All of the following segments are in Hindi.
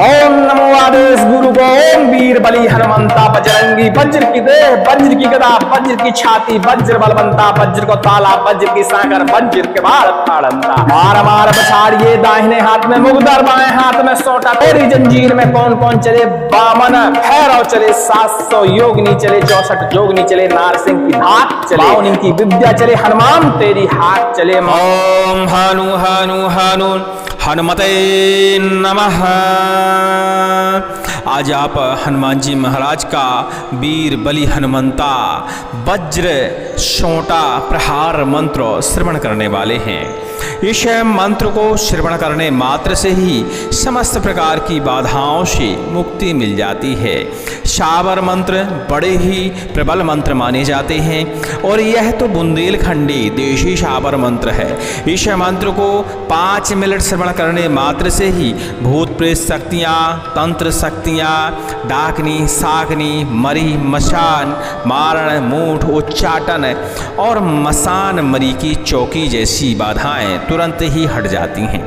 ओम नमो आदेश गुरु को ओम वीर बली हनुमंता बजरंगी वज्र की देह वज्र की गदा वज्र की छाती वज्र बलवंता वज्र को ताला वज्र की सागर वज्र के बाल फाड़ंता मार मार पछाड़िए दाहिने हाथ में मुगदर बाएं हाथ में सोटा तेरी जंजीर में कौन कौन चले बामन भैरव चले 700 योगिनी चले 64 जोगनी चले नारसिंह की धाक चले बावनी की विद्या चले हनुमान तेरी हाथ चले। ओम हनु हनु हनु हनुमते नमः। आज आप हनुमान जी महाराज का वीर बली हनुमंता वज्र सोटा प्रहार मंत्र श्रवण करने वाले हैं। इस मंत्र को श्रवण करने मात्र से ही समस्त प्रकार की बाधाओं से मुक्ति मिल जाती है। शाबर मंत्र बड़े ही प्रबल मंत्र माने जाते हैं और यह तो बुंदेलखंडी देशी शाबर मंत्र है। इस मंत्र को 5 मिनट श्रवण करने मात्र से ही भूत प्रेत शक्तियाँ, तंत्र शक्तियाँ, डाकनी, साकनी, मरी, मशान, मारण, मूठ, उच्चाटन और मसान मरी की चौकी जैसी बाधाएं तुरंत ही हट जाती हैं।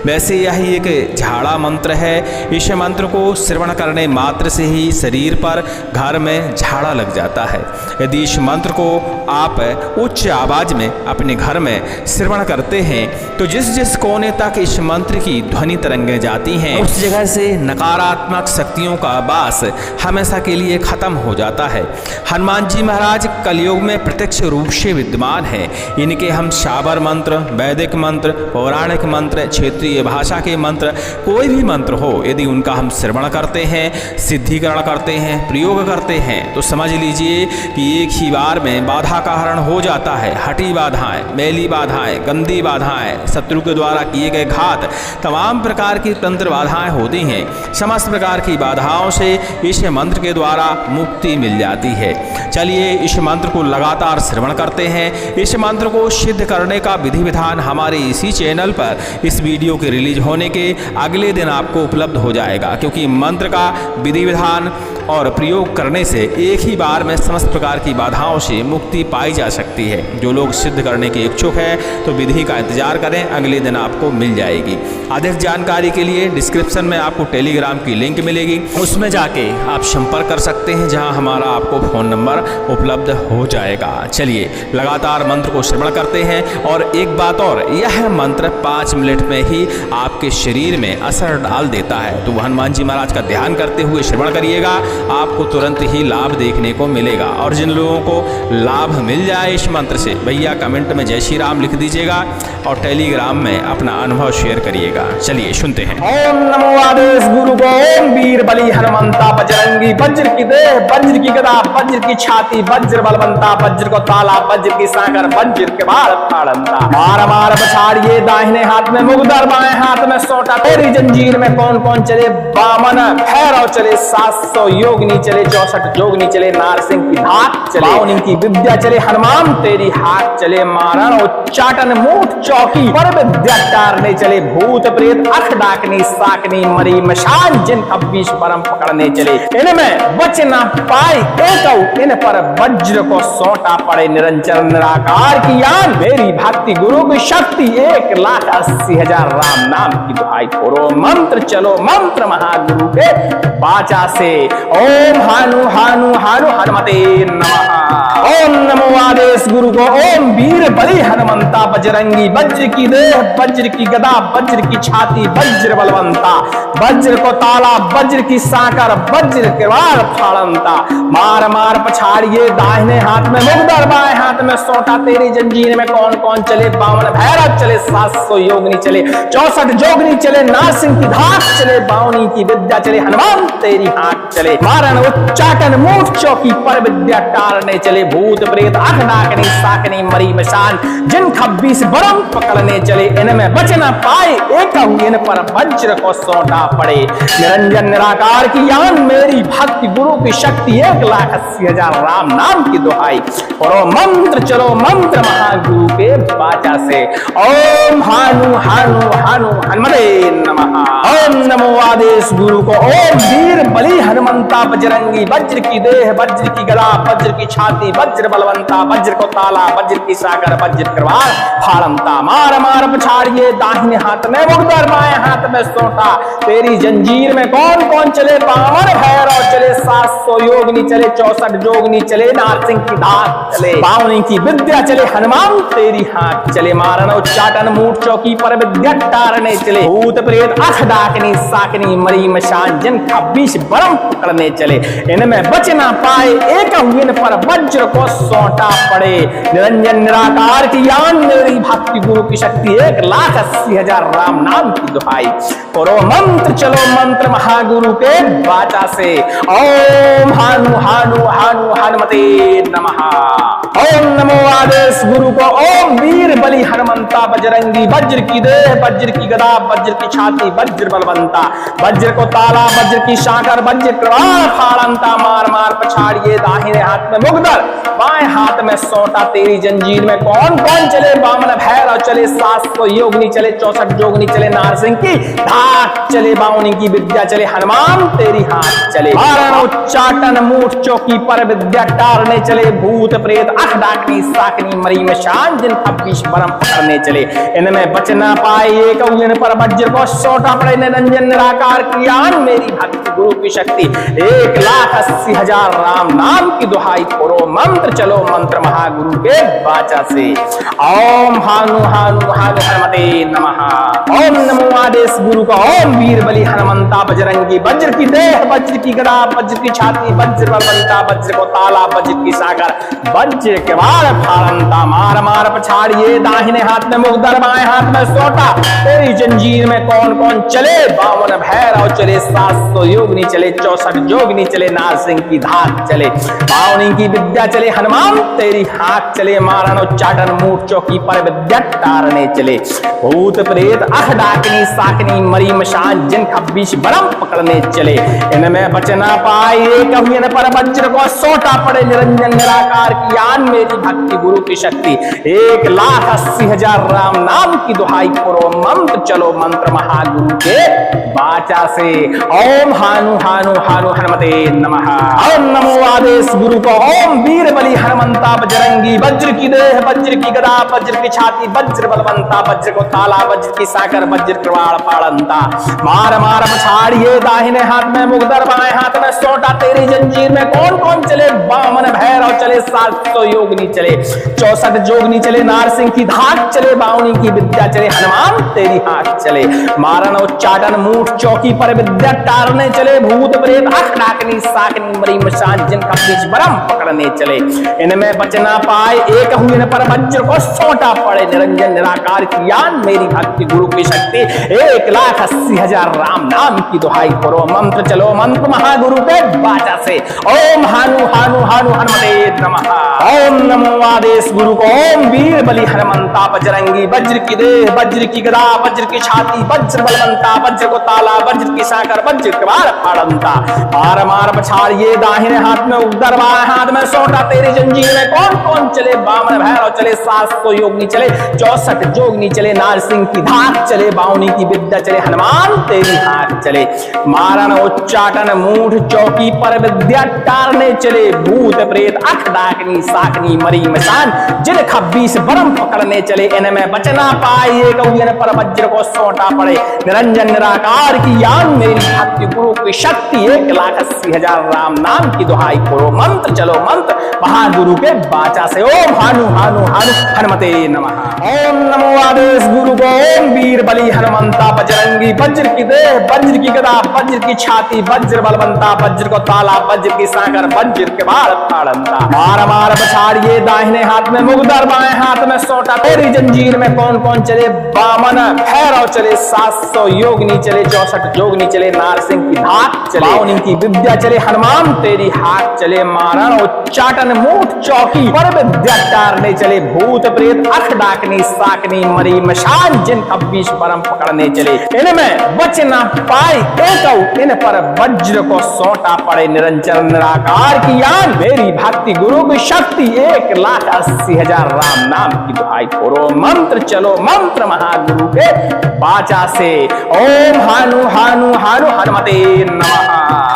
वैसे यह एक झाड़ा मंत्र है। इस मंत्र को श्रवण करने मात्र से ही शरीर पर घर में झाड़ा लग जाता है। यदि इस मंत्र को आप उच्च आवाज में अपने घर में श्रवण करते हैं तो जिस जिस कोने तक इस मंत्र की ध्वनि तरंगें जाती हैं उस जगह से नकारात्मक शक्तियों का वास हमेशा के लिए खत्म हो जाता है। हनुमान जी महाराज कलयुग में प्रत्यक्ष रूप से विद्यमान है। इनके हम शाबर मंत्र, वैदिक मंत्र, पौराणिक मंत्र, क्षेत्रीय भाषा के मंत्र, कोई भी मंत्र हो, यदि उनका हम श्रवण करते हैं, सिद्धिकरण करते हैं, प्रयोग करते हैं तो समझ लीजिए कि एक ही बार में बाधा का हरण हो जाता है। हटी बाधाएं, मैली बाधाएं, गंदी बाधाएं, शत्रु के द्वारा किए गए घात, तमाम प्रकार की तंत्र बाधाएं होती हैं। समस्त प्रकार की बाधाओं से इस मंत्र के द्वारा मुक्ति मिल जाती है। चलिए इस मंत्र को लगातार श्रवण करते हैं। इस मंत्र को सिद्ध करने का विधि विधान हमारे इसी चैनल पर इस वीडियो के रिलीज होने के अगले दिन आपको उपलब्ध हो जाएगा, क्योंकि मंत्र का विधि विधान और प्रयोग करने से एक ही बार में समस्त प्रकार की बाधाओं से मुक्ति पाई जा सकती है। जो लोग सिद्ध करने के इच्छुक हैं तो विधि का इंतजार करें, अगले दिन आपको मिल जाएगी। अधिक जानकारी के लिए डिस्क्रिप्शन में आपको टेलीग्राम की लिंक मिलेगी, उसमें जाके आप संपर्क कर सकते हैं, जहां हमारा आपको फ़ोन नंबर उपलब्ध हो जाएगा। चलिए लगातार मंत्र को श्रवण करते हैं। और एक बात और, यह मंत्र 5 मिनट में ही आपके शरीर में असर डाल देता है। तो हनुमान जी महाराज का ध्यान करते हुए श्रवण करिएगा, आपको तुरंत ही लाभ देखने को मिलेगा। और जिन लोगों को लाभ मिल जाए इस मंत्र से, भैया कमेंट में जय श्री राम लिख दीजिएगा और टेलीग्राम में अपना अनुभव शेयर करिएगा। चलिए सुनते हैं। ओम नमो आदेश गुरु को ओम वीर बली हनुमंता बजरंगी वज्र की देह वज्र की गदा वज्र की छाती वज्र बलवंता वज्र को ताला वज्र की सागर वज्र के बाल फाड़ंता मार मार पछाड़िए दाहिने हाथ में मुगदर बाएं हाथ में सोटा तेरी जंजीर में कौन कौन चले बामन भैरव चले 700 योगिनी चले 64 जोगनी चले नारसिंह की धाक चले बावनी की विद्या चले हनुमान तेरी हाथ चले मारण उच्चाटन मूठ चौकी पर विद्या टारने चले भूत प्रेत अख डाकनी साकनी मरी मशान जिन 26 परम पकड़ने चले इनमें बच ना पाए एक इन पर वज्र को सोटा पड़े निरंजन निराकार की यान मेरी भक्ति गुरु की शक्ति 1,80,000 राम नाम की दुहाई करो मंत्र चलो मंत्र महागुरु के वाचा से ओम हानु हानु हानु हनुमते नमः। ओम नमो आदेश गुरु को ओम वीर बली हनुमंता बजरंगी वज्र की देह वज्र की गदा वज्र की छाती वज्र बलवंता वज्र को ताला वज्र की साकर वज्र के बाल फाड़ंता मार मार पछाड़िए दाहिने हाथ में मुगदर बाएं हाथ में सोटा तेरी जंजीर में कौन कौन चले बावन भैरव चले 700 योगिनी चले 64 जोगनी चले नारसिंह की धाक चले बावनी की विद्या चले हनुमान तेरी हाथ चले मारण उच्चाटन मूठ चौकी पर विद्या टारने चले भूत प्रेत अख डाकनी साकनी मरी मशान जिन 26 बरम पकड़ने चले इनमें बच न पाए एक इन पर वज्र को सोटा पड़े निरंजन निराकार की यान मेरी भक्ति गुरु की शक्ति 1,80,000 राम नाम की दुहाई करो मंत्र चलो मंत्र महागुरु के वाचा से ओम हानु हानु हानु हनुमते नमः। ओम नमो आदेश गुरु को ओम वीर बलि हनुमंता बजरंगी वज्र की देह वज्र की गदा वज्र की छाती वज्र बलवंता वज्र को ताला वज्र की सागर वज्र करवार फाड़ंता मार मार पछाड़िए दाहिने हाथ में मुगदर बाएं हाथ में सोटा तेरी जंजीर में कौन कौन चले बामन भैरव चले 700 योगनी चले 64 जोगनी चले नारसिंह की धाक चले बावनी की विद्या चले हनुमान तेरी हाथ चले मारन उच्चाटन मूठ चौकी पर विद्या तारने चले भूत प्रेत अख डाकनी साकनी मरी मशान जिन 26 बरम पकड़ने चले इनमें बच ना पाए एक हुए पर वज्र को सौंटा पड़े निरंजन निराकार की यान मेरी भक्ति गुरु की शक्ति 1,80,000 राम नाम की दुहाई करो मंत्र चलो मंत्र महागुरु के वाचा से ओम हानु हानु हानु हनुमते नमः। ओम नमो आदेश गुरु को ओम वीर बलि हनुमंता बजरंगी वज्र की देह वज्र की गदा वज्र की छाती वज्र बलवंता वज्र को ताला वज्र की शाकर वज्र कृपाण फाड़ंता मार मार पछाड़िए दाहिने हाथ में मुगदर बाएं हाथ में सोटा तेरी जंजीर में कौन कौन चले बामन भैरव चले 700 योगनी चले 64 जोगनी चले नारसिंह की धाक चले बावनी की विद्या चले हनुमान तेरी हाथ चले मारण उच्चाटन मूठ चौकी पर विद्या टारने चले भूत प्रेत अख डाकनी साकनी मरी मशान जिन 26 बरम पकड़ने चले इनमें बच ना पाए एक उंगली पर वज्र को सोटा पड़े निरंजन निराकार की यान मेरी भक्ति गुरु की शक्ति 1,80,000 राम नाम की दुहाई करो मंत्र चलो मंत्र महागुरु के वाचा से ओम हानु हानु हानु हनुमते नमः। ओम नमो आदेश गुरु का ओम वीर बलि हनुमंता बजरंगी वज्र की देह वज्र की गदा वज्र की छाती वज्र बलवंता वज्र को ताला वज्र की सागर वज्र के वार फाड़ंता मार मार पछाड़िए दाहिने हाथ में मुगदर बाएं हाथ में सोटा तेरी जंजीर में कौन कौन चले बावन भैरव चले 700 योगनी चले 64 जोगनी चले नारसिंह की धाक चले बावनी की विद्या चले हनुमान तेरी हाथ चले मारण उच्चाटन मूठ चौकी पर विद्या तारने चले भूत प्रेत अख डाकनी साकनी मरी मशान जिन 26 बरम पकड़ने चले इनमें बच ना पाए एक हुए पर वज्र को सोटा पड़े निरंजन निराकार की यान मेरी भक्ति गुरु की शक्ति 1,80,000 राम नाम की दुहाई करो मंत्र चलो मंत्र महागुरु के वाचा से ओम हानु हानु हानु हनुमते नमः। ओम नमो आदेश गुरु को ओम वीर बलि हनुमंता बजरंगी वज्र की देह वज्र की गदा वज्र की छाती वज्र बलवंता वज्र को ताला वज्र की साकर वज्र कृपाण फाड़ंता मार मार पछाड़िए दाहिने हाथ में मुगदर बाएं हाथ में सोटा तेरी जंजीर में कौन कौन चले बामन भैरव चले 700 योगनी चले 64 जोगनी चले नारसिंह की धाक चले बावनी की विद्या चले हनुमान तेरी हाथ चले मारण उच्चाटन मूठ चौकी पर विद्या टारने चले भूत प्रेत अख डाकनी साकनी मरी मशान जिन 26 बरम पकड़ने चले इनमें बच ना पाए एक हुए पर वज्र को सोटा पड़े निरंजन निराकार की यान मेरी भक्ति गुरु की शक्ति 1,80,000 राम नाम की दुहाई करो मंत्र चलो मंत्र महागुरु के वाचा से ओम हानु हानु हानु हनुमते नमः। ओम नमो आदेश गुरु को ओम वीर बलि हनुमंता बजरंगी वज्र की देह वज्र की गदा वज्र की छाती वज्र बलवंता वज्र को ताला वज्र की साकर वज्र कृपाण फाड़ंता मार मार पछाड़िए दाहिने हाथ में उगदर बाएं हाथ में सोटा तेरी जंजीर में कौन कौन चले बामन भैरव चले 700 योगनी चले 64 जोगनी चले नारसिंह की धाक चले बावनी की विद्या चले हनुमान तेरी हाथ चले मारण उच्चाटन मूठ चौकी पर विद्या टारने चले भूत प्रेत अख डाकनी साकनी मरी मशान जिन 26 बरम पकड़ने चले इनमें बच ना पाए एक उंगली पर वज्र को सोटा पड़े निरंजन निराकार की यान मेरी भक्ति गुरु की शक्ति 1,80,000 राम नाम की दुहाई करो मंत्र चलो मंत्र महागुरु के वाचा से ओम हानु हानु हानु हनुमते नमः। ओम नमो आदेश गुरु को ओम वीर बलि हनुमंता बजरंगी वज्र की देह वज्र की गदा वज्र की छाती वज्र बलवंता वज्र को ताला वज्र की सागर वज्र के बाल फाड़ंता मार मार पछाड़िए दाहिने हाथ में मुगदर बाएं हाथ में सोटा तेरी जंजीर में कौन कौन चले बामन भैरव चले 700 योगनी चले 64 64 जोगनी चले नारसिंह की धाक चले, बावनी की विद्या चले हनुमान तेरी हाथ चले, मारण उच्चाटन मूठ चौकी पर विद्या टारने चले, भूत प्रेत अख डाकनी साकनी मरी मशान जिन 26 परम पकड़ने चले, इनमें बच ना पाए एक इन पर वज्र को सौंटा पड़े, निरंजन निराकार की यान मेरी भक्ति गुरु की शक्ति, 1,80,000 राम नाम की दुहाई करो, मंत्र चलो मंत्र महागुरु के बाचा से, ओम हानु हानु हानु हनुमते नमः,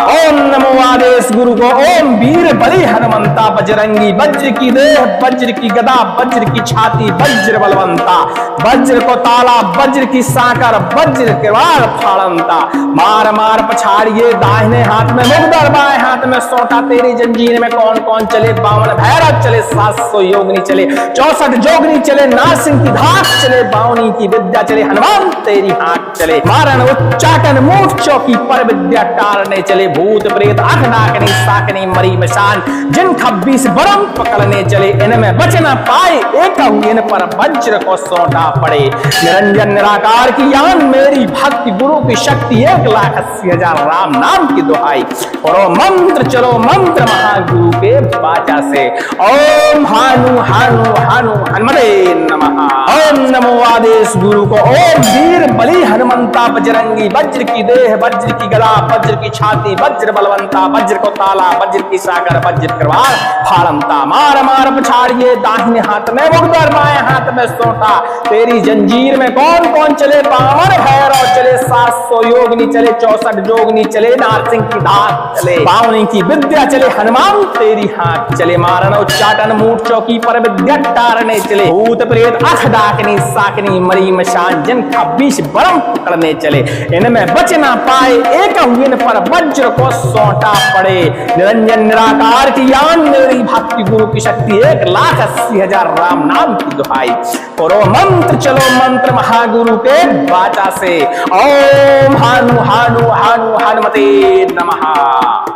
ओम नमो आदेश गुरु को, ओम वीर बली हनुमंता बजरंगी, वज्र की देह वज्र की गदा वज्र की छाती वज्र बलवंता, वज्र को ताला वज्र की साकर वज्र किरवाल फाड़ंता, मार मार पछाड़िए दाहिने हाथ में मुगदर बाएं हाथ में सोटा, तेरी जंजीर में कौन कौन चले, 52 भैरव चले, 700 योगनी चले, 64 जोगनी चले, नारसिंह की धाक चले, बावनी की विद्या चले, हनुमान तेरी हाथ चले, मारण उच्चाटन मूठ चौकी पर विद्या टारने चले, भूत प्रेत अख डाकनी साकनी मरी मशान जिन 26 बरम पकड़ने चले, इनमें बच न पाए एक इन पर वज्र को सौंटा पड़े, निरंजन निराकार की यान मेरी भक्ति गुरु की शक्ति, 1,80,000 राम नाम की दुहाई और मंत्र चलो मंत्र महागुरु के बाचा से, ओम हानु हानु हानु हनुमते नमः, ओम नमो आदेश गुरु को, ओम वीर बली हनुमंता बजरंगी, वज्र की देह वज्र की गदा वज्र की छाती वज्र बलवंता, वज्र को ताला वज्र की साकर वज्र किरवाल फाड़ंता, मार मार पछाड़िए दाहिने हाथ में मुगदर बाएं हाथ में सोटा, तेरी जंजीर में कौन कौन चले, 52 भैरव चले, 700 योगनी चले, 64 जोगनी चले, नारसिंह की धाक चले, बावनी की विद्या चले, हनुमान तेरी हाथ चले, मारण उच्चाटन मूठ चौकी पर विद्या टारने चले, भूत प्रेत अख डाकनी साकनी मरी मशान जिन 26 बरम पकड़ने चले, इनमें बच ना पाए एक इन पर वज्र को सौंटा पड़े, निरंजन निराकार की यान मेरी भक्ति गुरु की शक्ति, 1,80,000 राम नाम की दुहाई करो, मंत्र चलो मंत्र महागुरु के बाचा से, ओम हानु हानु हानु हनुमते नमः,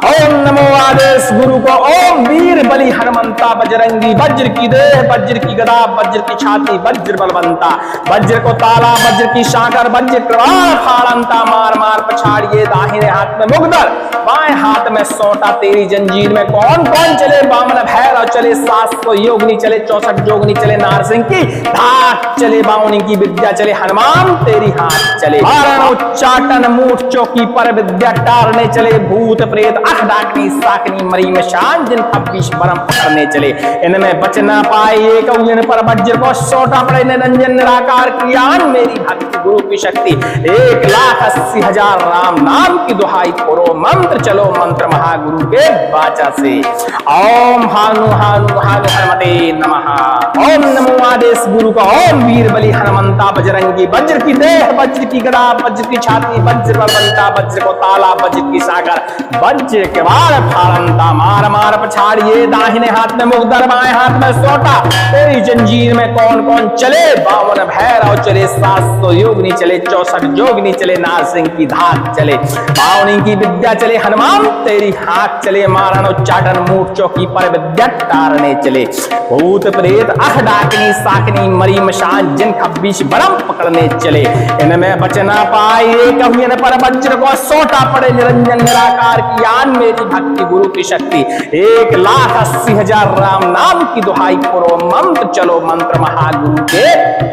ओम नमो आदेश गुरु को, ओम वीर बली हनुमंता बजरंगी, वज्र की देह वज्र की गदा वज्र की छाती वज्र बलवंता, वज्र को ताला वज्र की साकर वज्र किरवाल फाड़ंता, मार मार पछाड़िए दाहिने हाथ में मुगदर बाएं हाथ में सोटा, तेरी जंजीर में कौन कौन चले, 52 भैरव चले, 700 योगनी चले, 64 जोगनी चले, नारसिंह की धाक चले, बावनी की विद्या चले, हनुमान तेरी हाथ चले, मारण उच्चाटन मूठ चौकी पर विद्या टारने चले, भूत प्रेत अख डाकनी साकनी मरी मशान जिन 26 बरम पकड़ने चले, इनमें बच ना पाए एक इन पर वज्र को सौटा पड़े, निरंजन निराकार की यान मेरी भक्ति गुरु की शक्ति, 1,80,000 राम नाम की दुहाई करो, मंत्र चलो मंत्र महागुरु के बाचा से, ओम हानु हानु हानु हनुमते नमः, ओम नमो आदेश गुरु का, ओम वीर बली हनुमंता बजरंगी, वज्र की देह वज्र की गदा वज्र की छाती वज्र बलवंता, वज्र को ताला वज्र की सागर वज्र के वार फाड़ंता, मार मार पछाड़िए दाहिने हाथ में मुगदर बाएं हाथ में सोटा, तेरी जंजीर में कौन कौन चले, 52 भैरव चले, 700 योगनी चले, 64 जोगनी चले, नारसिंह की धाक चले, बावनी की विद्या चले, हनुमान तेरी हाथ चले, मारण उच्चाटन मूठ चौकी पर विद्या टारने चले, भूत प्रेत अख डाकनी साकनी मरी मशान जिन 26 बरम पकड़ने चले, इनमें बच ना पाए एक इन पर वज्र को सौटा पड़े, निरंजन निराकार की यान मेरी भक्ति गुरु की शक्ति, 1,80,000 राम नाम की दुहाई करो, मंत्र चलो मंत्र महागुरु के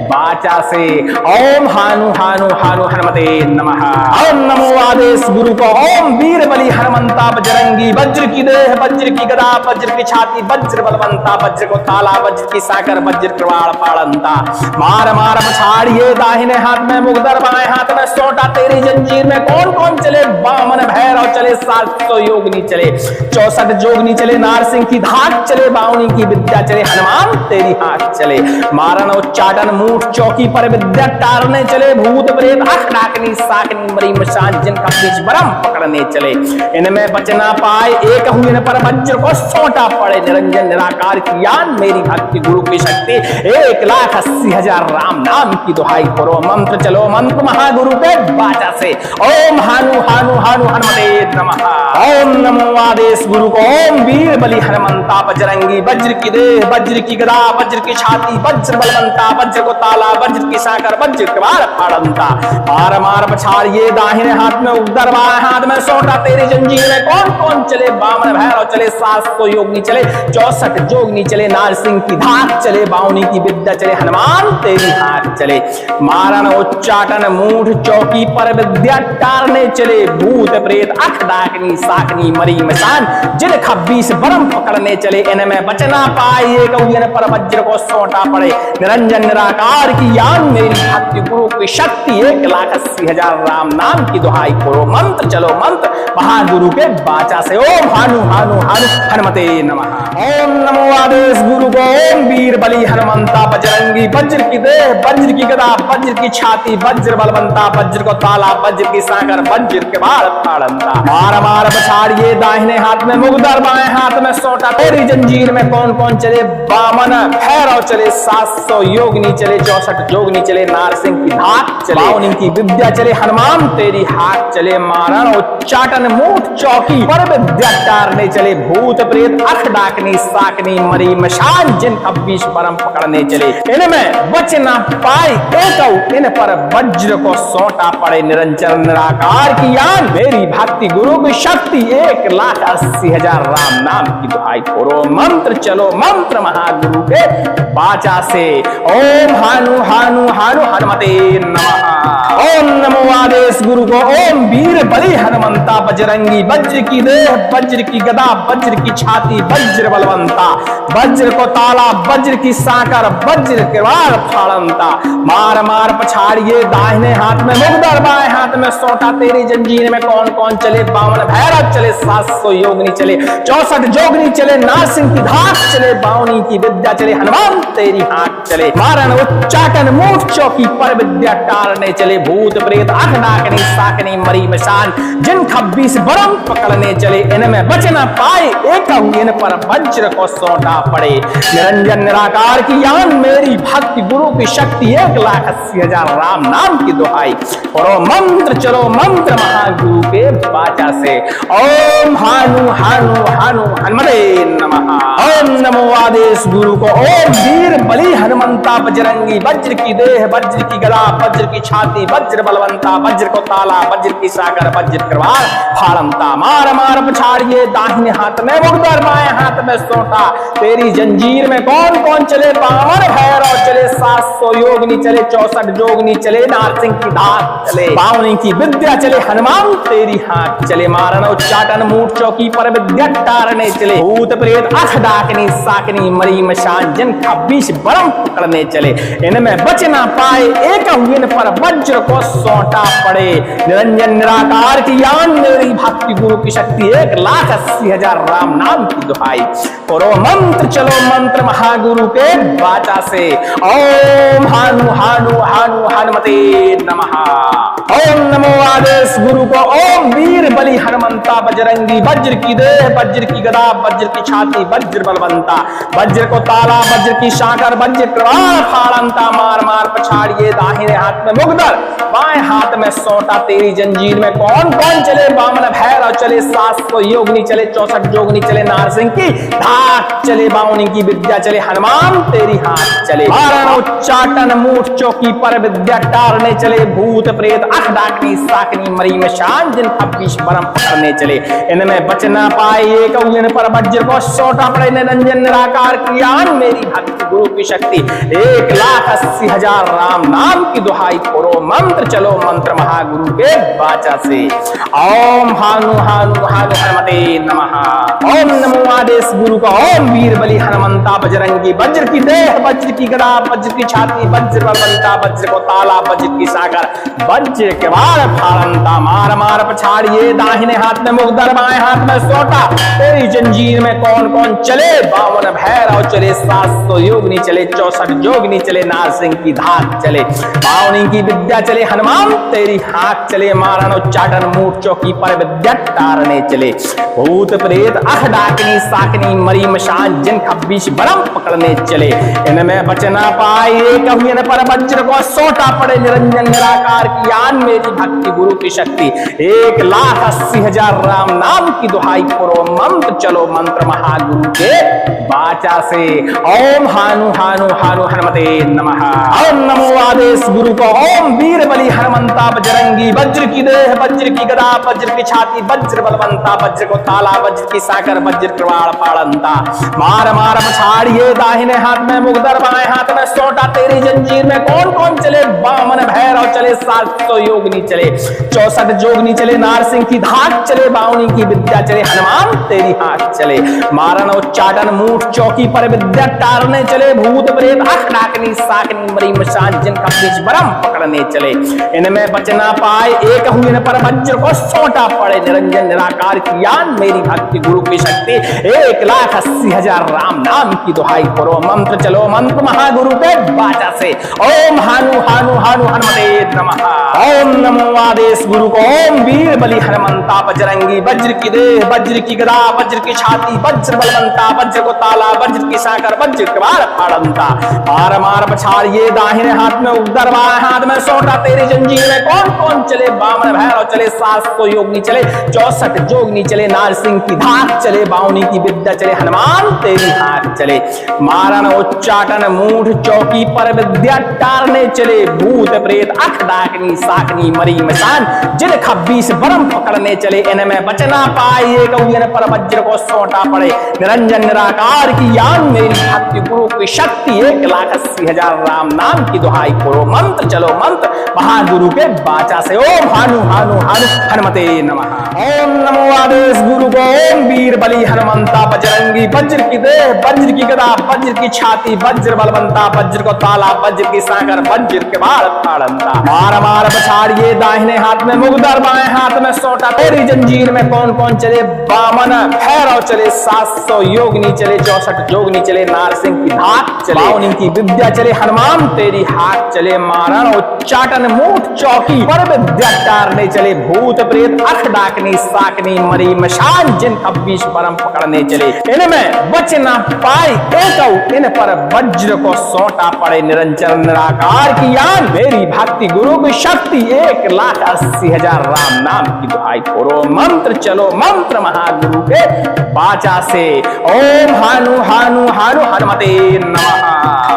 बाचा से, ओम हानु हानु हानु हनुमते नमः, ओम नमो आदेश गुरु को, ओम वीर बली हनुमंता बजरंगी, वज्र की देह वज्र की गदा वज्र की छाती वज्र बलवंता, वज्र को ताला वज्र की साकर वज्र किरवाल फाड़ंता, मार मार पछाड़िए दाहिने हाथ में मुगदर बाएं हाथ में सोटा, तेरी जंजीर में कौन कौन चले, 52 भैरव चले, 700 योगनी चले, 64 जोगनी चले, नारसिंह की धाक चले, बावनी की विद्या चले, हनुमान तेरी हाथ चले, मारण उच्चाटन मूठ चौकी पर विद्या टारने चले, भूत प्रेत अख डाकनी साकनी मरी मशान जिन 26 बरम पकड़ने चले, इनमें बच ना पाए एक इन पर वज्र को सौटा पड़े, निरंजन निराकार की यान मेरी भक्ति गुरु की शक्ति, 1,80,000 राम नाम की दुहाई करो, मंत्र चलो मंत्र महागुरु के बाचा से, ओम हानु हानु हानु हनुमते नमः, ओम नमो आदेश गुरु को ओम वीर बलि हनुमंता बजरंगी वज्र की देह वज्र की गदा वज्र की छाती वज्र बलवंता वज्र को ताला वज्र की साकर वज्र के बार फाड़ंता मार मार पछाड़िए दाहिने हाथ में उदर बाएं हाथ में सोटा तेरी जंजीर में कौन कौन चले बामन भैरव चले 700 योगनी चले 64 जोगनी चले नारसिंह की धाक चले बावनी की विद्या चले हनुमान तेरी हाथ चले मारण उच्चाटन मूढ़ चौकी पर विद्या टारने चले भूत प्रेत अख डाकनी साकनी मरी मसान जिन 26 बरम पकड़ने चले इनमें बचना पाए एक पर वज्र को सोटा पड़े निरंजन निराकार की यान मेरी भक्ति गुरु की शक्ति 1,80,000 राम नाम की दुहाई करो मंत्र चलो मंत्र महागुरु के बाचा से ओम हानु हानु हानु हनुमते नमः। ओम नमो आदेश गुरु को ओम वीर बलि हनुमंता बजरंगी वज्र की देह वज्र की गदा वज्र की छाती वज्र बलवंता वज्र को ताला वज्र की सागर वज्र के बाल फाड़ंता मार मार पछाड़िए दाहिने हाथ में मुगदर बाएं हाथ में सोटा तेरी जंजीर में कौन कौन चले बामन भैरव चले 700 योगनी चले 64 जोगनी चले नारसिंह की धाक चले बावनी की विद्या चले हनुमान तेरी हाथ चले मारण उच्चाटन मूठ चौकी पर विद्या टारने चले भूत प्रेत अख डाकनी साकनी मरी मशान जिन 26 परम पकड़ने चले इनमें बच ना पाए एक इन पर वज्र को सोटा पड़े निरंजन निराकार की यान मेरी भक्ति गुरु की शक्ति 1,80,000 राम नाम की दुहाई करो मंत्र चलो मंत्र महागुरु के बाचा से ओम हानु हानु हानु हनुमते नमः। ओम नमो आदेश गुरु को ओम वीर बलि हनुमंता बजरंगी वज्र की देह वज्र की गदा वज्र की छाती वज्र बलवंता वज्र को ताला वज्र की साकर वज्र के वार फाड़ंता मार मार पछाड़िए दाहिने हाथ में मुगदर बाएं हाथ में सोटा तेरी जंजीर में कौन कौन चले बावन भैरव चले 700 योगनी चले 64 जोगनी चले नारसिंह की धाक चले बावनी की विद्या चले हनुमान तेरी हाथ चले मारण उच्चाटन मूठ चौकी पर विद्या टारने चले भूत प्रेत अख डाकनी साकनी मरी मशान जिन 26 बरम पकड़ने चले इनमें बच ना पाए एक इन पर वज्र को सोटा पड़े निरंजन निराकार की यान मेरी भक्ति गुरु की शक्ति 1,80,000 राम नाम की दुहाई और मंत्र चलो मंत्र महागुरु के बाचा से ओम हानु हानु हानु हनुमते नमः। ओम नमो आदेश गुरु को ओम वीर बलि हनुमंता बजरंगी वज्र की देह वज्र की गदा वज्र की छाती वज्र बलवंता वज्र को ताला वज्र की साकर वज्र करवार फाड़ंता मार मार पछाड़िए दाहिने हाथ में मुगदर बाएं हाथ में सोटा तेरी जंजीर में कौन कौन चले बामन भैरव चले 700 योगनी चले 64 जोगनी चले नारसिंह की धाक चले बावनी की विद्या चले हनुमान तेरी हाथ चले मारण उच्चाटन मूठ चौकी पर विद्या टारने चले भूत प्रेत अख डाकनी साकनी मरी मशान जिन 26 बरम पकड़ने चले इनमें बच ना पाए एक इन पर वज्र को सोटा पड़े निरंजन निराकार की यान मेरी भक्ति गुरु की शक्ति 1,80,000 राम नाम की दुहाई करो मंत्र चलो मंत्र महागुरु के बाचा से ओम हानु हानु हानु हनुमते नमः। ओम नमो आदेश गुरु को ओम वीर बलि हनुमंता बजरंगी वज्र की देह वज्र की गदा वज्र की छाती वज्र बलवंता वज्र को ताला वज्र की साकर वज्र करवार फाड़ंता मार मार पछाड़िए दाहिने हाथ में मुगदर बाएं हाथ में सोटा तेरी जंजीर में कौन कौन चले बामन भैरव चले 700 योगनी चले 64 जोगनी चले नारसिंह की धाक चले बावनी की विद्या चले हनुमान तेरी हाथ चले मारण उच्चाटन मूठ चौकी पर विद्या टारने चले भूत प्रेत अख डाकनी साकनी मरी मशान जिन 26 बरम पकड़ने चले इनमें बच ना पाए एक इन पर वज्र को सोटा पड़े निरंजन निराकार की यान मेरी भक्ति गुरु की शक्ति 1,80,000 राम नाम की दुहाई करो मंत्र चलो मंत्र महागुरु के बाचा से ओम हानु हानु हानु हनुमते नमः। ओम नमो आदेश गुरु का ओम वीर बलि हनुमंता बजरंगी वज्र की देह वज्र की गदा वज्र की छाती वज्र बलवंता वज्र को ताला वज्र की सागर वज्र के वार फाड़ंता मार मार पछाड़िए दाहिने हाथ में मुगदर बाएं हाथ में सोटा तेरी जंजीर में कौन कौन चले बावन भैरव चले 700 योगनी चले 64 जोगनी चले नारसिंह की धाक चले बावनी की विद्या चले हनुमान तेरी हाथ चले मारण उच्चाटन मूठ चौकी पर विद्या टारने चले, भूत प्रेत अख डाकनी साकनी मरी मशान जिन 26 बरम पकड़ने चले, इनमें बच ना पाए एक हुए पर वज्र को सोटा पड़े निरंजन निराकार की आन मेरी भक्ति गुरु की शक्ति, 1,80,000 राम नाम की दुहाई करो मंत्र चलो मंत्र महागुरु के बाचा से। ओम हानु हानु हानु हनुमते नमः। ओम नमो आदेश गुरु को। ओम वीर बलि हनुमंता बजरंगी, वज्र की देह वज्र की गदा वज्र की छाती वज्र बलवंता, वज्र को ताला वज्र की साकर वज्र कृवाण पाड़ंता, मार मार पछाड़िए दाहिने हाथ में मुगदर बाएं हाथ में सोटा, तेरी जंजीर में कौन कौन चले, बामन भैरव चले 700 योगनी चले, 64 जोगनी चले, नारसिंह की धाक चले, बावनी की विद्या चले, हनुमान तेरी हाथ चले, मारन उच्चाटन मूठ चौकी पर विद्या टारने चले, भूत प्रेत अख डाकनी साकनी मरी मशान जिन 26 बरम पकड़ने चले, इनमें बच ना पाए एक हुए न पर वज्र को सोटा पड़े निरंजन निराकार की आन मेरी भक्ति गुरु की शक्ति, 1,80,000 राम नाम की दुहाई करो मंत्र चलो मंत्र महागुरु के बाचा से। ओम हानु हानु हानु हनुमते नमः। ओम नमो आदेश गुरु को। ओम वीर बलि हनुमंता बजरंगी, वज्र की देह वज्र की गदा वज्र की छाती वज्र बलवंता, वज्र को ताला वज्र की साकर वज्र कृवाण फाड़ंता, मार मार पछाड़िए दाहिने हाथ में उदर बाएं हाथ में सोटा, तेरी जंजीर में कौन कौन चले, बामन भैरव चले 700 योगनी चले, 64 जोगनी चले, नारसिंह की धाक चले, बावनी की विद्या चले, हनुमान तेरी हाथ चले, मारन उच्चाटन मूठ चौकी पर विद्या टारने चले, भूत प्रेत अख डाकनी साकनी मरी मशान जिन 26 बरम पकड़ने चले, इनमें बच ना पाए एक हुए पर वज्र को सोटा पड़े निरंजन निराकार की आन मेरी भक्ति गुरु की शक्ति, 1,80,000 राम नाम की दुहाई करो मंत्र चलो मंत्र महागुरु के बाचा से। ओम हानु हानु हानु हनुमते नमः। ओम नमो आदेश गुरु को। ओम वीर बलि हनुमंता बजरंगी, वज्र की देह वज्र की गदा वज्र की छाती वज्र बलवंता, वज्र को ताला वज्र की साकर वज्र के बाल फाड़ंता, मार मार पछाड़िए दाहिने हाथ में मुगदर बाएं हाथ में सोटा, तेरी जंजीर में कौन कौन चले, बामन भैरव चले 700 योगनी चले, 64 जोगनी चले, नारसिंह की धाक चले, बावनी की विद्या चले, हनुमान तेरी हाथ चले, मारण उच्चाटन मूठ चौकी पर विद्या टारने चले, भूत प्रेत अख डाकनी साकनी मरी मशान जिन 26 बरम पकड़ने चले, इनमें बच ना पाए एक इन पर वज्र को सोटा पड़े निरंजन निराकार की आन मेरी भक्ति गुरु की शक्ति, 1,80,000 राम नाम की दुहाई करो मंत्र चलो मंत्र महागुरु के बाचा से। ओम हानु हानु हानु हनुमते नमः।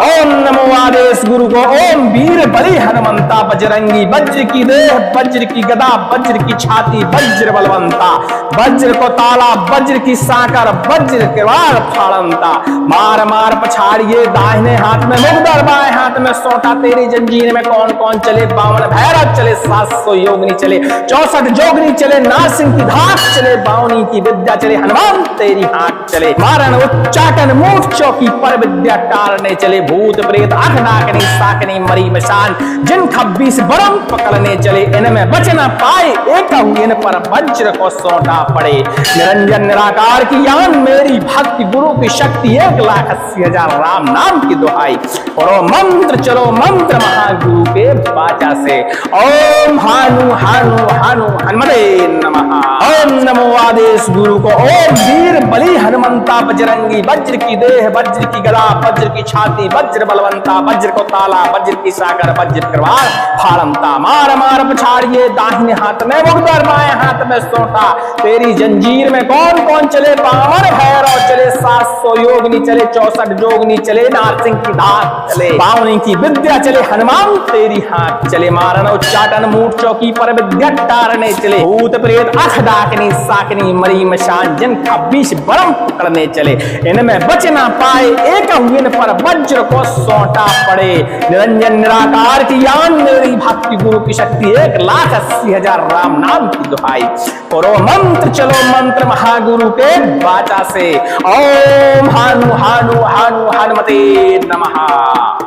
ओम नमो आदेश गुरु को। ओम वीर बलि हनुमंता बजरंगी, वज्र की देह वज्र की गदा वज्र की छाती वज्र बलवंता, वज्र को ताला वज्र की साकर वज्र कृवाण फाड़ंता, मार मार पछाड़िए दाहिने हाथ में मुगदर बाएं हाथ में सोटा, तेरी जंजीर में कौन कौन चले, बामन भैरव चले 700 योगनी चले, 64 जोगनी चले, नारसिंह की धाक चले, बावनी की विद्या चले, हनुमान तेरी हाथ चले, मारन उच्चाटन मूठ चौकी पर विद्या टारने चले, भूत प्रेत अख डाकनी साकनी मरी मशान जिन 26 बरम पकड़ने चले, इनमें बच ना पाए एक हुए पर वज्र को सोटा पड़े निरंजन निराकार की आन मेरी भक्ति गुरु की शक्ति, 1,80,000 राम नाम की दुहाई करो मंत्र चलो मंत्र महागुरु के बाचा से। ओम हानु हानु हानु हनुमते नमः। ओम नमो आदेश गुरु को। ओम वीर बलि हनुमंता बजरंगी, वज्र की देह वज्र की गदा वज्र की छाती वज्र बलवंता, वज्र को ताला वज्र की साकर वज्र कृवाण फाड़ंता, मार मार पछाड़िए दाहिने हाथ में मुगदर बाएं हाथ में सोटा, तेरी जंजीर में कौन कौन चले, बामन भैरव चले 700 योगनी चले, 64 जोगनी चले, नारसिंह की धाक चले, बावनी की विद्या चले, हनुमान तेरी हाथ चले, मारन उच्चाटन मूठ चौकी पर विद्या टारने चले, भूत प्रेत अख डाकनी साकनी मरी मशान जिन 26 बरम पकड़ने चले, इनमें बच ना पाए एक हुए पर वज्र को सोटा पड़े निरंजन निराकार की आन मेरी भक्ति गुरु की शक्ति, 1,80,000 राम नाम की दुहाई करो मंत्र चलो मंत्र महागुरु के बाचा से। ओम हानु हानु हानु हनुमते नमः।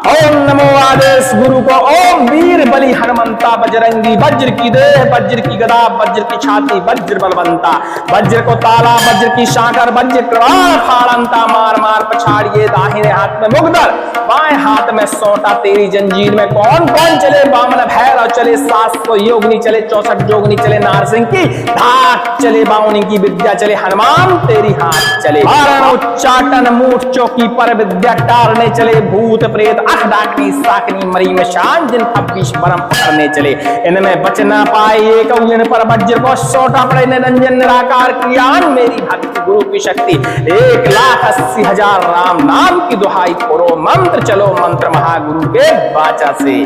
ओम नमो आदेश गुरु को ओम वीर बलि हनुमंता बजरंगी वज्र की देह वज्र की गदा वज्र की छाती वज्र बलवंता वज्र को ताला वज्र की शाकर वज्र कृपाण फाड़ंता मार मार पछाड़िए दाहिने हाथ में मुगदर बाएं हाथ में सोटा तेरी जंजीर में कौन कौन चले बामन भैरव चले 700 योगनी चले 64 जोगनी चले नारसिंह की धाक चले बावनी की विद्या चले हनुमान तेरी हाथ चले उच्चाटन मूठ चौकी पर विद्या टारने चले भूत प्रेत अख डाकनी साकनी मरी में शान जिन 26 परम पकड़ने चले इनमें बच ना पाए एक उंगली पर वज्र को सोटा पड़े निरंजन निराकार क्रियान मेरी भक्ति गुरु की शक्ति 1,80,000 राम नाम की दुहाई करो मंत्र चलो मंत्र महागुरु के वाचा से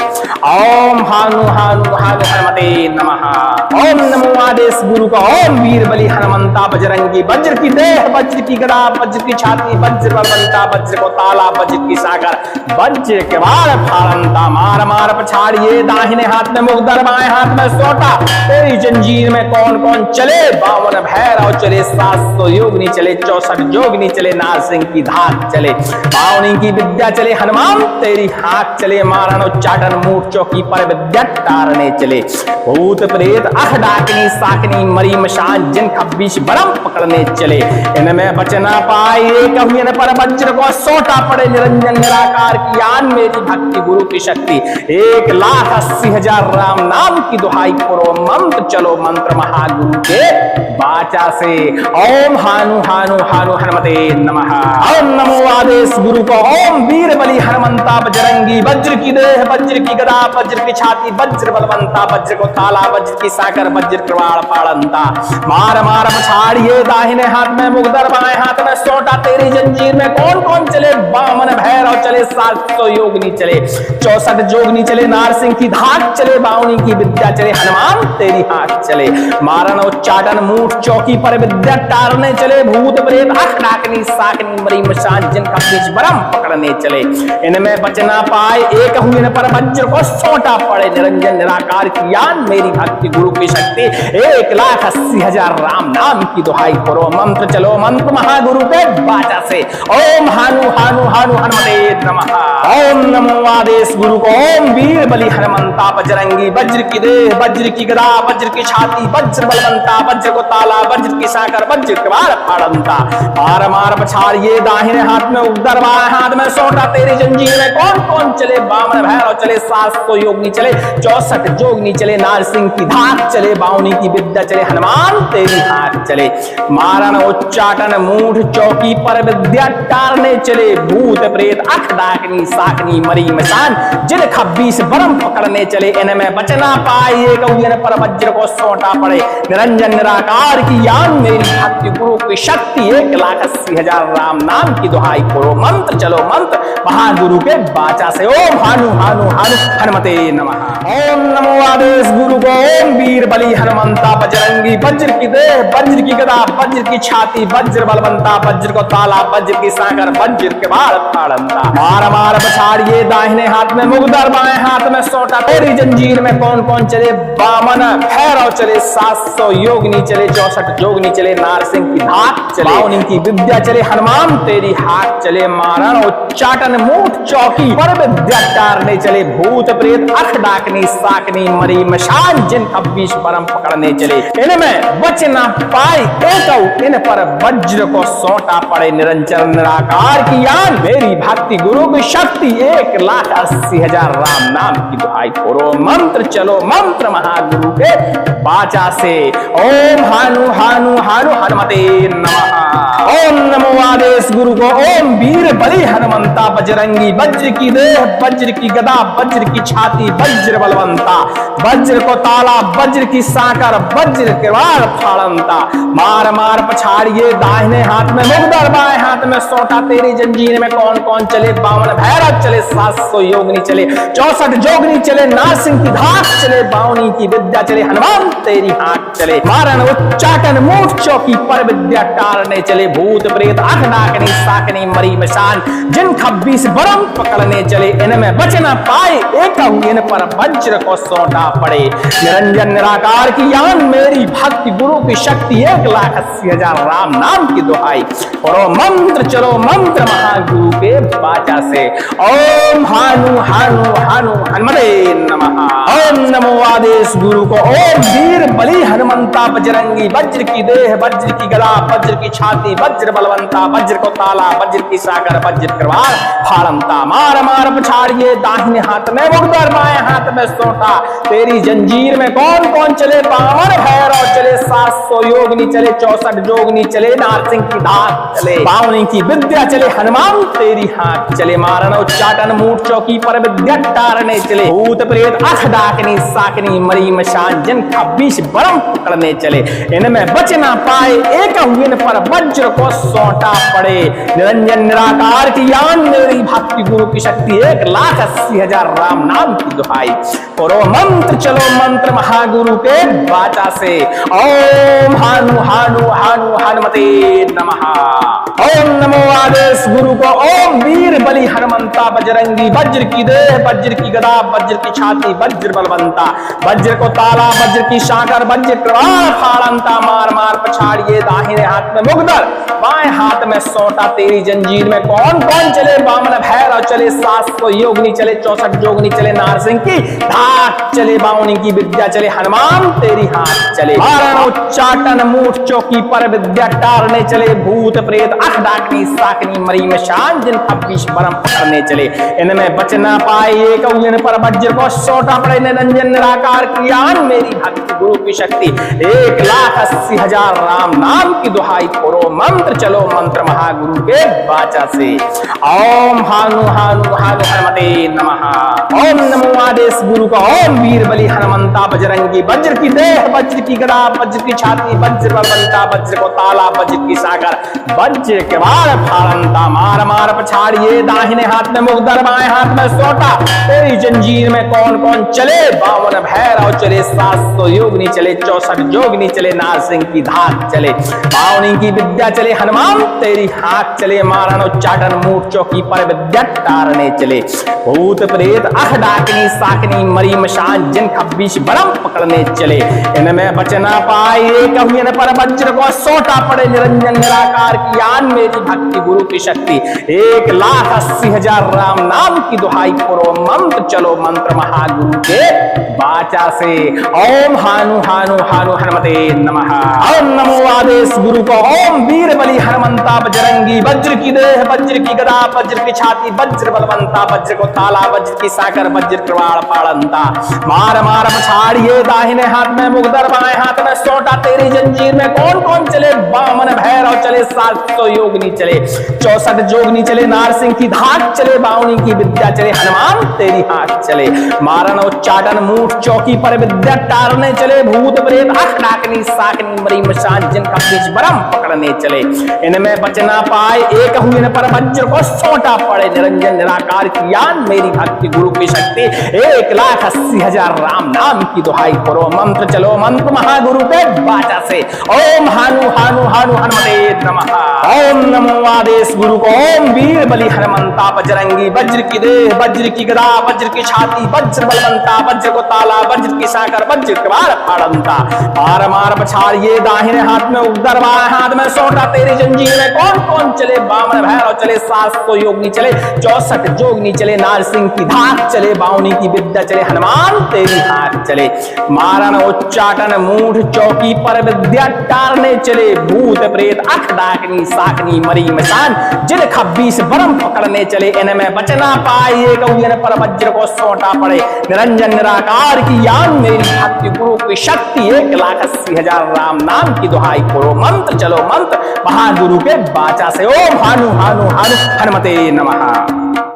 ओम हानु हानु हानु हनुमते नमः ओम नमो आदेश गुरु का ओम वीर बलि हनुमंता बजरंगी वज्र की देह वज्र की गदा वज्र की छाती वज्र बलवंता वज्र को ताला वज्र की सागर वज्र के बार फाड़ंता मार मार पछाड़िए दाहिने हाथ में मुगदर बाएं हाथ में सोटा तेरी जंजीर में कौन कौन चले बावन भैरव चले 700 योगनी चले 64 जोगनी चले नारसिंह की धाक चले बावनी की विद्या चले हनुमान तेरी हाथ चले मारण उच्चाटन मूठ चौकी पर विद्या टारने चले भूत प्रेत अह डाकनी साकनी मरी मशान जिन 26 बरम पकड़ने चले इनमें बचना पाए कहुए पर वज्र को सोटा पड़े निरंजन निराकार की आन मेरी भक्ति गुरु की शक्ति 1,80,000 राम नाम की दुहाई करो मंत्र चलो मंत्र महागुरु के वाचा से ओम हानु हानु हानु हनुमते नमः ओम नमो आदेश गुरु को ओम वीर बलि हनुमंता बजरंगी वज्र की देह वज्र की गदा वज्र की छाती वज्र बलवंता वज्र को ताला वज्र की साकर वज्र कृपाण फाड़ंता मार मार पछाड़िए दाहिने हाथ में मुगदर बाएं हाथ में सोटा तेरी जंजीर में कौन कौन चले बामन भैरव चले 700 योगनी चले 64 जोगनी चले नारसिंह की धाक चले बावनी की विद्या चले हनुमान तेरी हाथ चले मारण उच्चाटन मूठ चौकी पर विद्या टारने चले भूत प्रेत अख डाकनी साकनी मरी मशान जिन 26 बरम पकड़ने चले इनमें बचना पाए एक हुए पर वज्र को सोटा पड़े निरंजन निराकार की यान मेरी भक्ति गुरु की शक्ति 1,80,000 राम नाम की दुहाई करो मंत्र चलो मंत्र महागुरु के वाचा से ओम हानु हानु हानु हनुमते नमः ओम नमो आदेश गुरु को ओम वीर बलि हनुमंता बजरंगी वज्र की देह वज्र की गदा वज्र की छाती वज्र बलवंता वज्र को ताला वज्र की साकर वज्र के बार फाड़ंता मार मार पछाड़िए दाहिने हाथ में उगदर बाएं हाथ में सोटा तेरी जंजीर में कौन कौन चले बामन भैरव चले 700 योगनी चले 64 जोगनी चले नारसिंह की धाक चले बावनी की विद्या चले हनुमान तेरी हाथ चले मारण उच्चाटन मूठ चौकी पर विद्या टारने चले भूत प्रेत अख डाकनी साकनी मरी मशान जिन 26 बरम पकड़ने चले इनमें बचना पाए कौन पर वज्र को सोटा पड़े निरंजन निराकार की यान मेरी भक्ति गुरु की शक्ति 1,80,000 राम नाम की दुहाई करो मंत्र चलो मंत्र महागुरु के वाचा से ओम हानु हानु हानु हनुमते नमः ओम नमो आदेश गुरु को ओम वीर बलि हनुमंता बजरंगी वज्र की देह वज्र की गदा वज्र की छाती वज्र बलवंता वज्र को ताला वज्र की साकर वज्र के बार फाड़ंता मार मार पछाड़िए दाहिने हाथ में मुगदर बाएं हाथ में सोटा तेरी जंजीर में कौन कौन चले बामन भैरव चले 700 योगनी चले 64 जोगनी चले नारसिंह की धाक चले बावनी की विद्या चले हनुमान तेरी हाथ चले मारण उच्चाटन मूठ चौकी पर विद्या टारने चले भूत प्रेत अख डाकनी साकनी मरी मशान जिन 26 परम पकड़ने चले इनमें बच ना पाए एक इन पर वज्र को सोटा पड़े निरंजन निराकार की यान मेरी भक्ति गुरु की शक्ति 1,80,000 राम नाम की दुहाई करो मंत्र चलो मंत्र महागुरु के वाचा से ओम हानु हानु हानु हनुमते नमः ओम नमो आदेश गुरु को ओम वीर बलि हनुमंता बजरंगी वज्र की देह वज्र की गदा वज्र की छाती वज्र बलवंता वज्र को ताला वज्र की साकर वज्र के वार फाड़ंता मार मार पछाड़िए दाहिने हाथ में मुगदर बाएं हाथ में सोटा तेरी जंजीर में कौन कौन चले बावन भैरव चले 700 योगनी चले 64 जोगनी चले नारसिंह की धाक चले बावनी की विद्या चले हनुमान तेरी हाथ चले मारण उच्चाटन मूठ चौकी पर विद्या टारने चले भूत प्रेत अख डाकनी साकनी मरी मशान, जिन 26 बरम पकड़ने चले, इनमें बच न पाए एक इन पर वज्र को सौंटा पड़े। निरंजन निराकार की यान मेरी भक्ति, गुरु की शक्ति, 1,80,000 राम नाम की दुहाई। और मंत्र चलो मंत्र महागुरु के वाचा से, ओम हानु हानु हानु हनुमते नमः। ओम नमो आदेश गुरु को, ओम वीर बलि हनुमंता बजरंगी, वज्र की देह वज्र की गदा वज्र की छाती, वज्र बलवंता वज्र को ताला, वज्र की सागर वज्र कृपाल फाड़ंता। मार मार पछाड़िए दाहिने हाथ में मुगदर, बाएं हाथ में सोटा, तेरी जंजीर में कौन कौन चले, बामन भैरव चले, 700 योगिनी चले, 64 जोगनी चले, नारसिंह की धाक चले, बावनी की विद्या चले, हनुमान तेरी हाथ चले, मारण उच्चाटन मूठ चौकी पर विद्या टारने चले, भूत प्रेत अख डाकनी साकनी मरी मशान, जिन 26 बरम पकड़ने चले, इनमें बच ना पाए एक इन पर वज्र को सौंटा पड़े। निरंजन निराकार की यान मेरी भक्ति, गुरु की शक्ति, 1,80,000 राम नाम की दुहाई। करो मंत्र चलो मंत्र महागुरु के वाचा से, ओम हानु हानु हानु हनुमते नमः। ओम नमो आदेश गुरु को, ओम वीर बलि हनुमंता बजरंगी, वज्र की देह वज्र की गदा वज्र की छाती, वज्र बलवंता वज्र को ताला, वज्र की सागर वज्र कृपाल फाड़ंता। मार मार पछाड़िए दाहिने हाथ में मुगदर, बाएं हाथ में सोटा, तेरी जंजीर में कौन कौन चले, बामन भैरव चले, 700 योगिनी चले, 64 जोगनी चले, नारसिंह की धाक चले, बावनी की विद्या चले, हनुमान तेरी हाथ चले, मारण उच्चाटन मूठ चौकी पर विद्या टारने चले, भूत प्रेत अख डाकनी साकनी मरी मशान, जिन 26 बरम पकड़ने चले, इनमें बच ना पाए एक इन पर वज्र को सौटा पड़े। निरंजन निराकार की यान मेरी भक्ति, गुरु की शक्ति, 1,80,000 राम नाम की दुहाई। करो मंत्र चलो मंत्र महागुरु के वाचा से, ओम हानु हानु हानु हनुमते नमः। ओम नमो आदेश गुरु का, ओम वीर बलि हनुमंता बजरंगी, वज्र की देह वज्र की गदा वज्र की छाती, वज्र बलवंता वज्र को ताला, वज्र की सागर वज्र के बार फाड़ंता। मार मार पछाड़िए दाहिने हाथ में मुगदर, बाएं हाथ में सोटा, तेरी जंजीर में कौन कौन चले, बावन भैरव चले, 700 योगिनी चले, 64 जोगिनी चले, नारसिंह की धाक चले, बावनी की विद्या चले, हनुमान तेरी हाथ चले, मारण उच्चाटन मूठ चौकी पर विद्या टारने चले, भूत प्रेत अख डाकनी साकनी मरी मशान, जिन 26 बरम पकड़ने चले, इनमें बच ना पाए एक इन पर वज्र को सौटा पड़े। निरंजन निराकार की यान मेरी भक्ति, गुरु की शक्ति, 1,80,000 राम नाम की दुहाई। करो मंत्र चलो मंत्र महागुरु के वाचा से, ओम हानु हानु हानु हनुमते नमः। ओम नमो आदेश गुरु को, ओम वीर बलि हनुमंता बजरंगी, वज्र की देह वज्र की गदा वज्र की छाती, वज्र बलवंता वज्र को ताला, वज्र की सागर वज्र कृपाल फाड़ंता। मार मार पछाड़िए दाहिने हाथ में मुगदर, बाएं हाथ में सोटा, तेरी जंजीर में कौन कौन चले, बामन भैरव चले, 700 योगिनी चले, 64 जोगनी चले, नारसिंह की धाक चले, बावनी की विद्या चले, हनुमान तेरी हाथ चले, मारण उच्चाटन मूठ चौकी पर विद्या टारने चले, भूत प्रेत अख डाकनी साकनी मरी मशान, जिन 26 बरम पकड़ने चले, इनमें बच ना पाए एक इन पर वज्र को सौटा पड़े। निरंजन निराकार की यान मेरी भक्ति, गुरु की शक्ति, 1,80,000 राम नाम की दुहाई। करो मंत्र चलो मंत्र महागुरु के वाचा से, ओम हानु हानु हानु हनुमते नमः। ओम नमो आदेश गुरु को, ओम वीर बलि हनुमंता बजरंगी, वज्र की देह वज्र की गदा वज्र की छाती, वज्र बलवंता वज्र को ताला, वज्र की साकर वज्र कृपाल फाड़ंता। मार मार पछाड़िए दाहिने हाथ में उगदर, बाएं हाथ में सोटा, तेरी जंजीर में कौन कौन चले, बामन भैरव चले, 700 योगिनी चले, 64 जोगिनी चले, नारसिंह की धाक चले, बावनी की विद्या चले, हनुमान तेरी हाथ चले, मारण उच्चाटन मूठ चौकी पर विद्या टारने चले, भूत प्रेत अख डाकनी साकनी मरी मशान, जिन 26 बरम पकड़ने चले, इनमें बच ना पाए एक इन पर वज्र को सौटा पड़े। निरंजन निराकार की यान मेरी भक्ति, गुरु की शक्ति, 1,80,000 राम नाम की दुहाई। करो मंत्र चलो मंत्र महागुरु के वाचा से, ओम हानु हानु हानु हनुमते नमः।